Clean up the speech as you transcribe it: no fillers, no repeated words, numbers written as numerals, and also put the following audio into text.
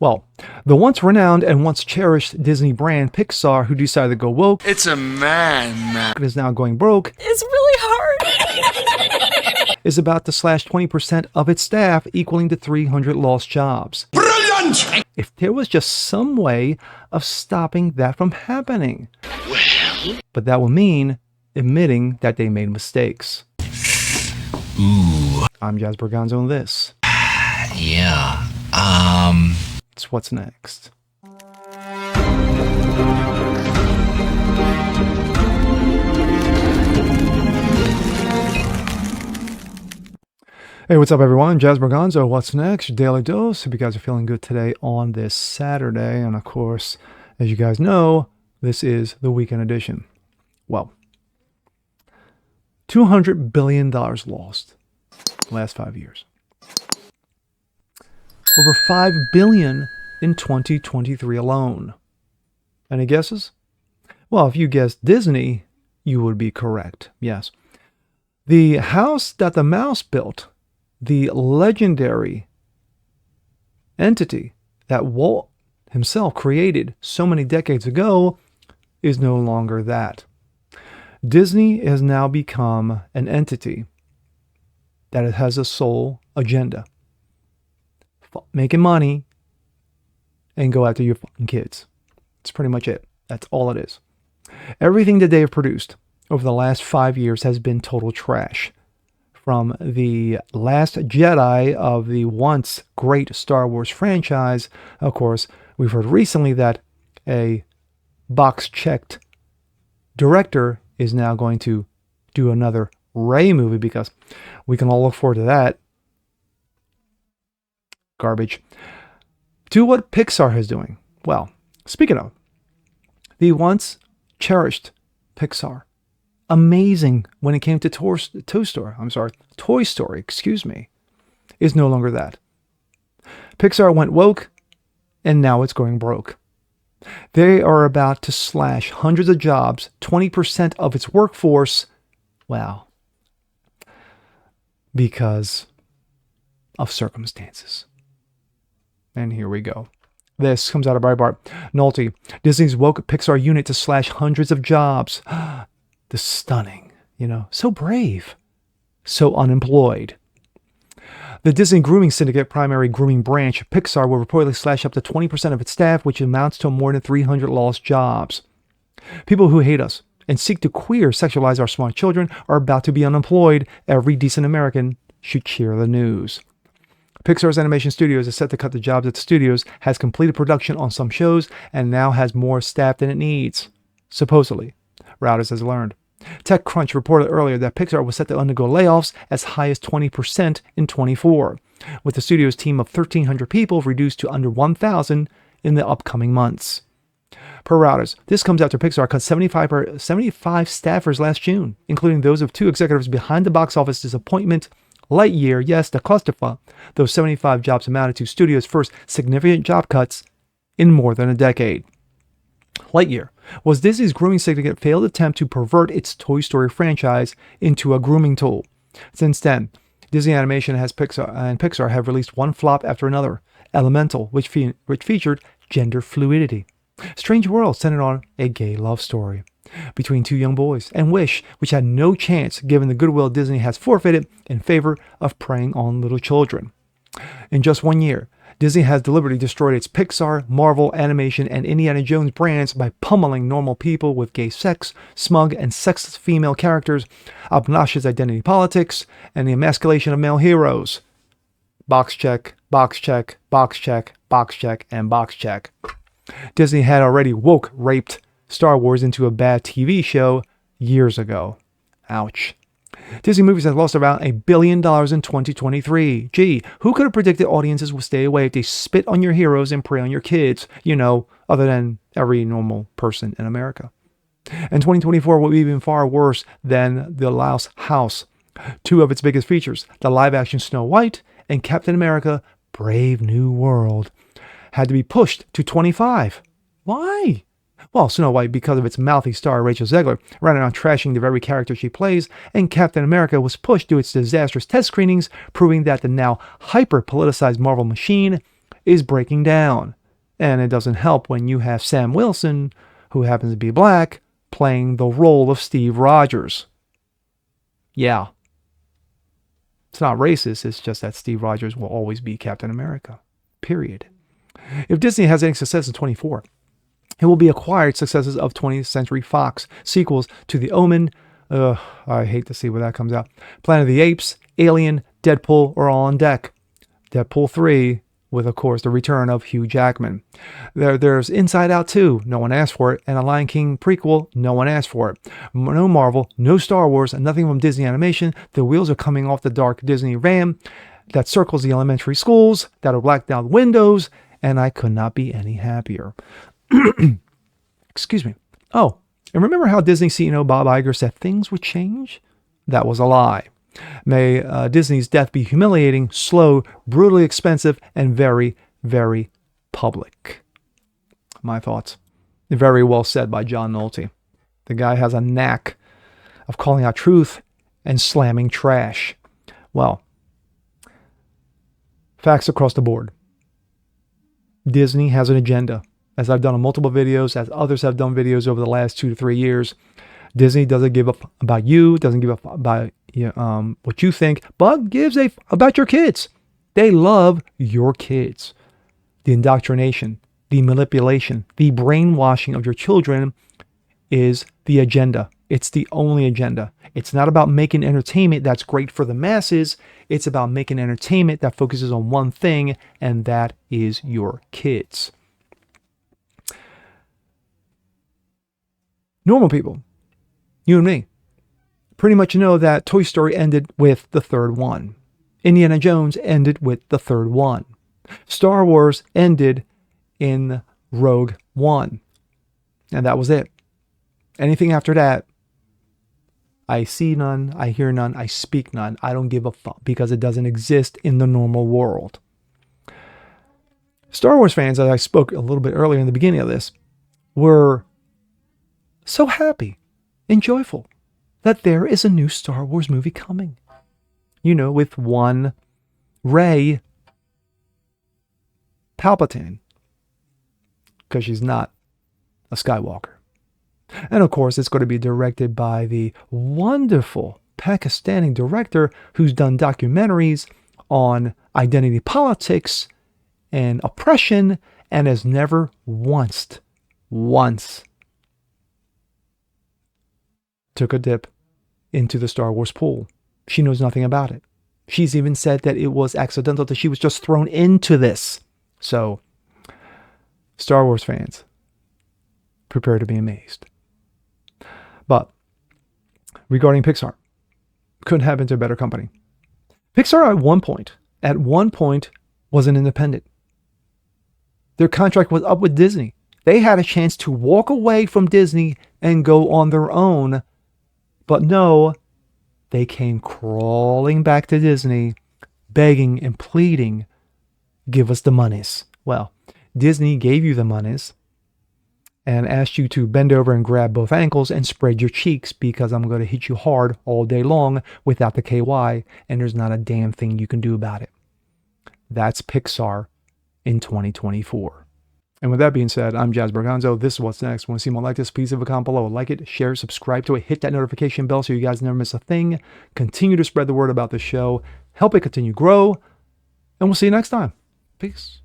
Well, the once renowned and once cherished Disney brand Pixar, who decided to go woke, It's a man. is now going broke, It's really hard. is about to slash 20% of its staff, equaling to 300 lost jobs. Brilliant! If there was just some way of stopping that from happening. Well, But that would mean admitting that they made mistakes. Ooh, I'm Jazz Berganzo, and this yeah. is What's Next. Hey, what's up, everyone? Jazz Berganzo, What's Next? Your daily dose. Hope you guys are feeling good today on this Saturday. And of course, as you guys know, this is the weekend edition. Well, $200 billion lost last 5 years. Over $5 billion in 2023 alone. Any guesses? Well, if you guessed Disney, you would be correct. Yes. The house that the mouse built, the legendary entity that Walt himself created so many decades ago, is no longer that. Disney has now become an entity that has a sole agenda. Making money and go after your fucking kids. That's pretty much it. That's all it is. Everything that they have produced over the last 5 years has been total trash. From the Last Jedi of the once great Star Wars franchise, of course, we've heard recently that a box-checked director is now going to do another Rey movie, because we can all look forward to that. Garbage. To what Pixar is doing. Well, speaking of, the once cherished Pixar, amazing when it came to Toy Story, is no longer that. Pixar went woke, and now it's going broke. They are about to slash hundreds of jobs, 20% of its workforce. Wow. Because of circumstances. And here we go. This comes out of Breitbart. Nolte, Disney's woke Pixar unit to slash hundreds of jobs. The stunning, so brave, so unemployed. The Disney Grooming Syndicate primary grooming branch, Pixar, will reportedly slash up to 20% of its staff, which amounts to more than 300 lost jobs. People who hate us and seek to queer sexualize our smart children are about to be unemployed. Every decent American should cheer the news. Pixar's animation studios is set to cut the jobs at the studios, has completed production on some shows, and now has more staff than it needs. Supposedly, Reuters has learned. TechCrunch reported earlier that Pixar was set to undergo layoffs as high as 20% in 24, with the studio's team of 1,300 people reduced to under 1,000 in the upcoming months. Per Reuters, this comes after Pixar cut 75 staffers last June, including those of two executives behind the box office disappointment, Lightyear. Yes, the clusterfuck. Those 75 jobs amounted to studio's first significant job cuts in more than a decade. Lightyear was Disney's grooming syndicate failed attempt to pervert its Toy Story franchise into a grooming tool. Since then, Disney Animation and Pixar have released one flop after another. Elemental, which featured gender fluidity. Strange World centered on a gay love story between two young boys, and Wish, which had no chance given the goodwill Disney has forfeited in favor of preying on little children. In just 1 year, Disney has deliberately destroyed its Pixar, Marvel, Animation, and Indiana Jones brands by pummeling normal people with gay sex, smug and sexist female characters, obnoxious identity politics, and the emasculation of male heroes. Box check, box check, box check, box check, and box check. Disney had already raped Star Wars into a bad TV show years ago. Ouch. Disney Movies has lost around $1 billion in 2023. Gee, who could have predicted audiences would stay away if they spit on your heroes and prey on your kids, other than every normal person in America. And 2024 will be even far worse than The Lost House. Two of its biggest features, the live-action Snow White and Captain America Brave New World, had to be pushed to 25. Why? Well, Snow White, because of its mouthy star Rachel Zegler, ran around trashing the very character she plays, and Captain America was pushed to its disastrous test screenings, proving that the now hyper-politicized Marvel machine is breaking down. And it doesn't help when you have Sam Wilson, who happens to be black, playing the role of Steve Rogers. Yeah. It's not racist, it's just that Steve Rogers will always be Captain America. Period. If Disney has any success in 24, it will be acquired successes of 20th Century Fox, sequels to The Omen. I hate to see where that comes out. Planet of the Apes, Alien, Deadpool are all on deck. Deadpool 3, with, of course, the return of Hugh Jackman. There's Inside Out 2, no one asked for it, and a Lion King prequel, no one asked for it. No Marvel, no Star Wars, and nothing from Disney Animation. The wheels are coming off the dark Disney Ram that circles the elementary schools, that'll black down windows, and I could not be any happier. Excuse me. Oh, and remember how Disney CEO Bob Iger said things would change? That was a lie. May Disney's death be humiliating, slow, brutally expensive, and very, very public. My thoughts. Very well said by John Nolte. The guy has a knack of calling out truth and slamming trash. Well, facts across the board. Disney has an agenda. As I've done on multiple videos, as others have done videos over the last 2 to 3 years, Disney doesn't give up about you, doesn't give up about what you think, but gives a about your kids. They love your kids. The indoctrination, the manipulation, the brainwashing of your children is the agenda. It's the only agenda. It's not about making entertainment that's great for the masses. It's about making entertainment that focuses on one thing, and that is your kids. Normal people, you and me, pretty much know that Toy Story ended with the third one. Indiana Jones ended with the third one. Star Wars ended in Rogue One. And that was it. Anything after that, I see none, I hear none, I speak none. I don't give a fuck because it doesn't exist in the normal world. Star Wars fans, as I spoke a little bit earlier in the beginning of this, were so happy and joyful that there is a new Star Wars movie coming. You know, with one Rey Palpatine. Because she's not a Skywalker. And of course, it's going to be directed by the wonderful Pakistani director who's done documentaries on identity politics and oppression and has never once took a dip into the Star Wars pool. She knows nothing about it. She's even said that it was accidental, that she was just thrown into this. So, Star Wars fans, prepare to be amazed. But, regarding Pixar, couldn't have been to a better company. Pixar at one point, was an independent. Their contract was up with Disney. They had a chance to walk away from Disney and go on their own. But no, they came crawling back to Disney, begging and pleading, give us the monies. Well, Disney gave you the monies and asked you to bend over and grab both ankles and spread your cheeks because I'm going to hit you hard all day long without the KY, and there's not a damn thing you can do about it. That's Pixar in 2024. And with that being said, I'm Jazz Berganzo. This is What's Next. Want to see more like this? Please leave a comment below. Like it, share, subscribe to it, hit that notification bell so you guys never miss a thing. Continue to spread the word about the show. Help it continue to grow. And we'll see you next time. Peace.